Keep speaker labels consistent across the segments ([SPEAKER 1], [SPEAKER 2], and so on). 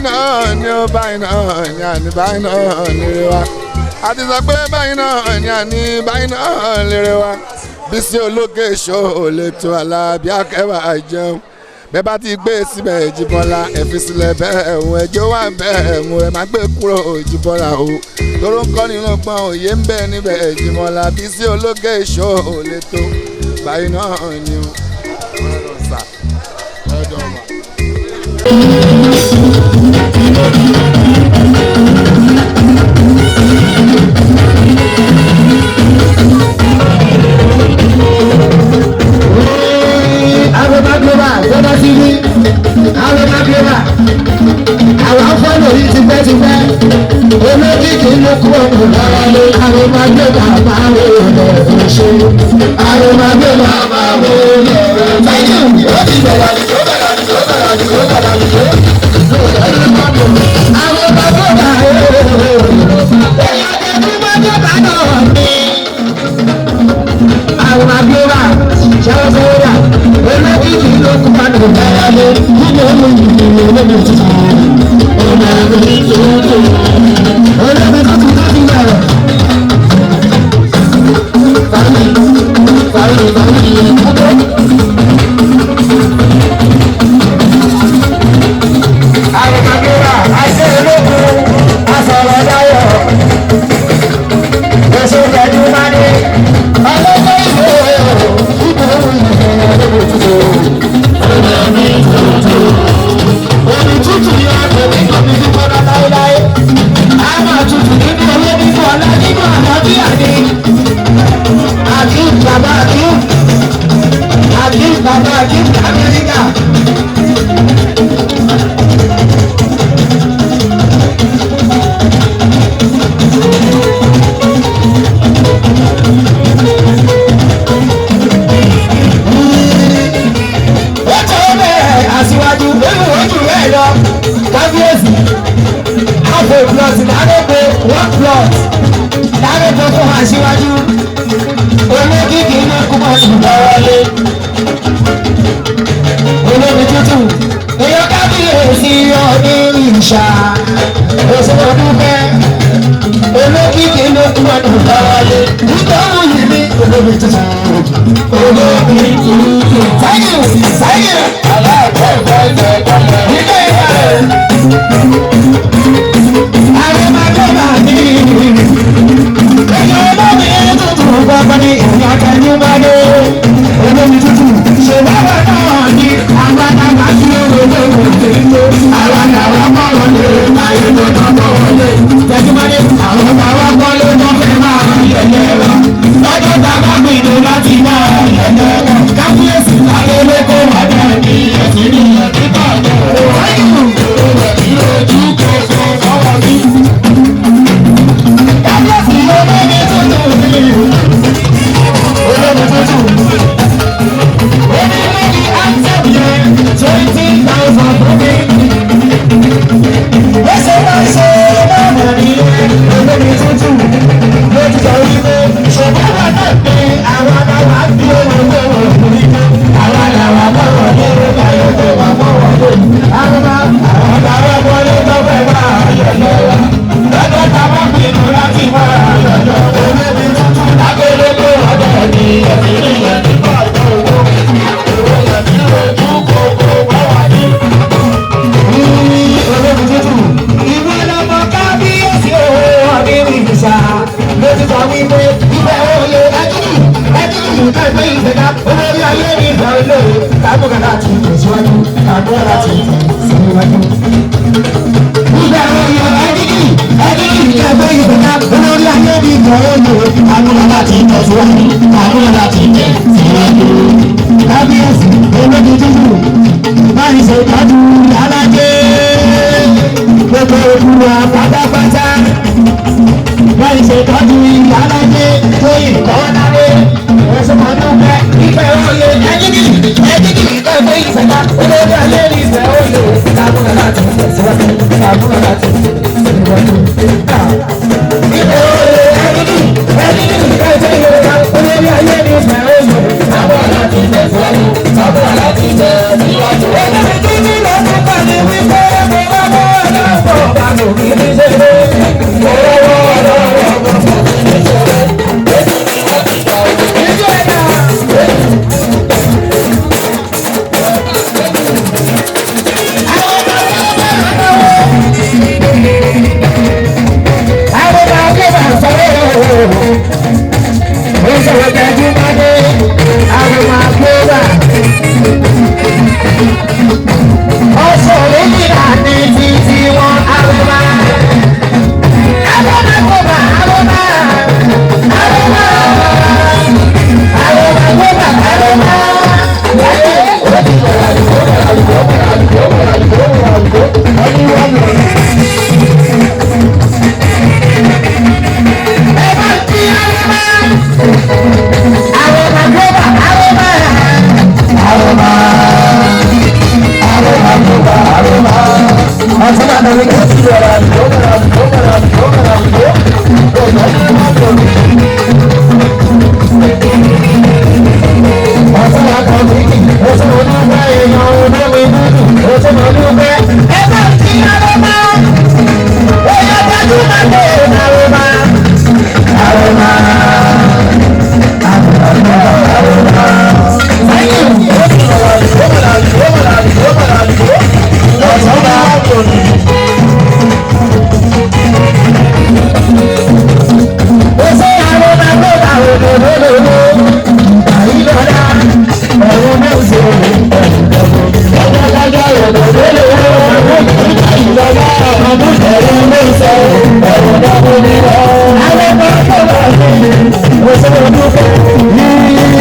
[SPEAKER 1] náà ni ó báyìí náà ni àní báyìí náà lérè wa àti sọ pé báyìí náà ni àní báyìí náà lérè wa Bísí Olókè Show lè tó Alábí Akẹ́wà jẹun bẹ́ẹ̀ bá ti gbé síbẹ̀ Jíbọ́lá ẹ fi sílẹ̀ bẹ́ẹ̀ ẹ̀hún ẹjọ́ wà bẹ́ẹ̀ ẹ̀hún ẹ má gbé kúrò Jíbọ́lá o tóró ń kọ́ nínú gbọ́n òye ń bẹ níbẹ̀ Jíbọ́lá Bísí Olókè Show lè tó báyìí náà ni o.
[SPEAKER 2] Àwọn afọ́nà yìí ti pẹ́ ti pẹ́ olókìkí ló kú ọ̀pọ̀ lára lé àrèmágbé bàbá rẹ̀ ṣe àrèmágbé bàbá rẹ̀ fẹ́yìn ó ti bẹ̀rẹ̀ àdìgbò bẹ̀rẹ̀ àdìgbò bẹ̀rẹ̀ àdìgbò bẹ̀rẹ̀ àdìgbò àrèmágbé bàbá rẹ̀ ẹ̀yà tẹ̀kú mọ́jọ́ bá náà ní àrèmágbé bàbá ṣẹ́wọ́n fẹ́rẹ́ rà olókìkí ló kú ọ̀pọ̀ lára lé nínú ọmọ ìgbìmọ̀ olókìkí tuntun.
[SPEAKER 3] Thank you.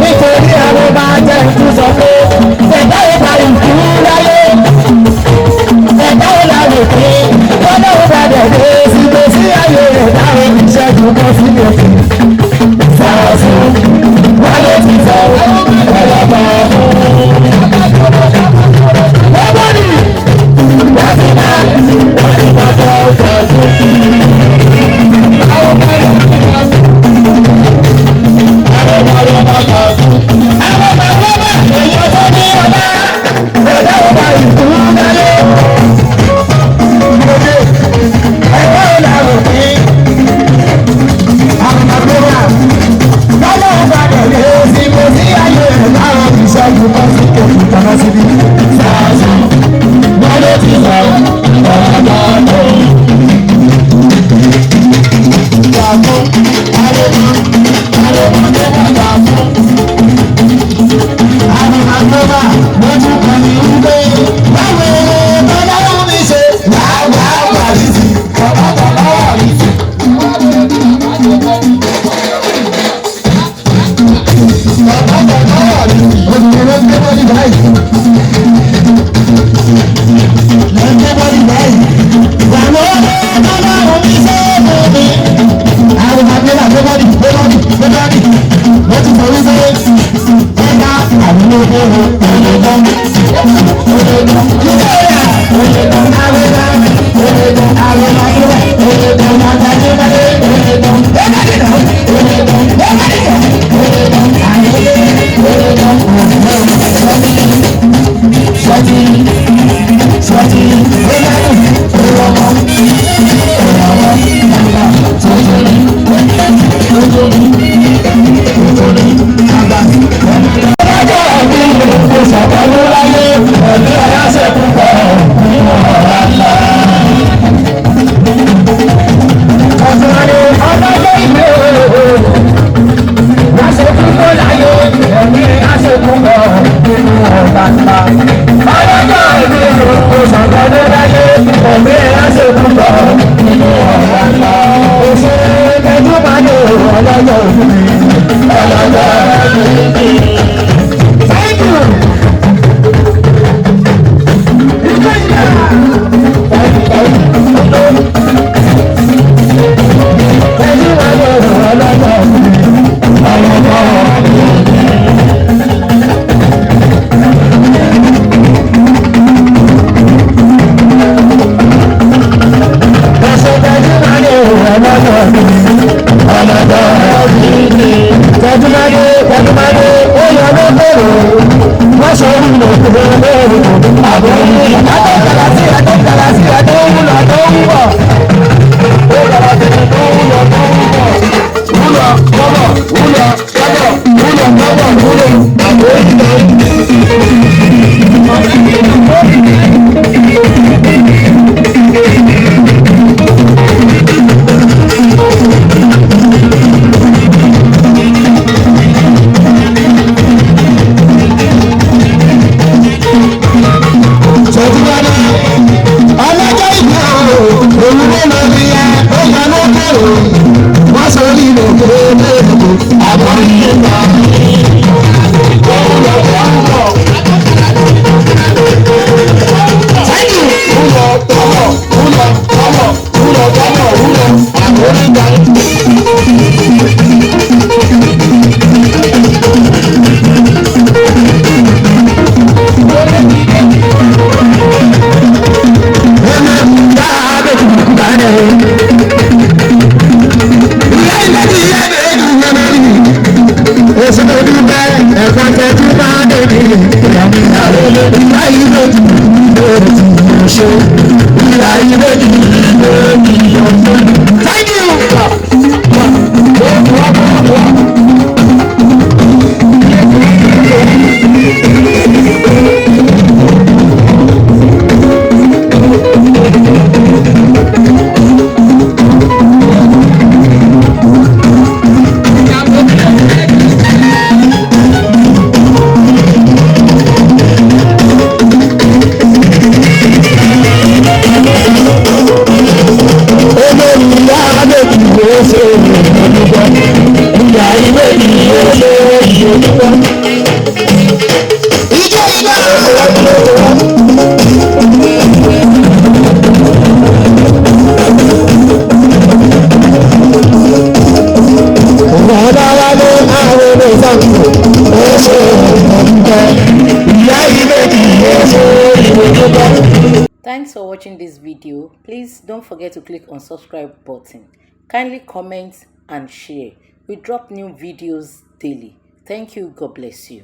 [SPEAKER 2] nítorí àwọn máa jẹ́ ìtúsọ pé ẹ̀dá ìgbà ìkú láyé ẹ̀dá ìlànà pé wọ́n náà padà dé síbi sí ayé rẹ̀ dáhùn ìṣẹ́gun kan sí òkè sọ̀rọ̀ sí wọ́n lè ti sọ ọlọ́pàá lọ́bọ̀dì wọ́n ti ná wọ́n ti gbọ́dọ̀ ọ̀tọ̀ sí àwọn ọmọ ìlú
[SPEAKER 3] Thanks for watching this video. Please don't forget to click on subscribe button. Kindly comment and share. We drop new videos daily. Thank you. God bless you.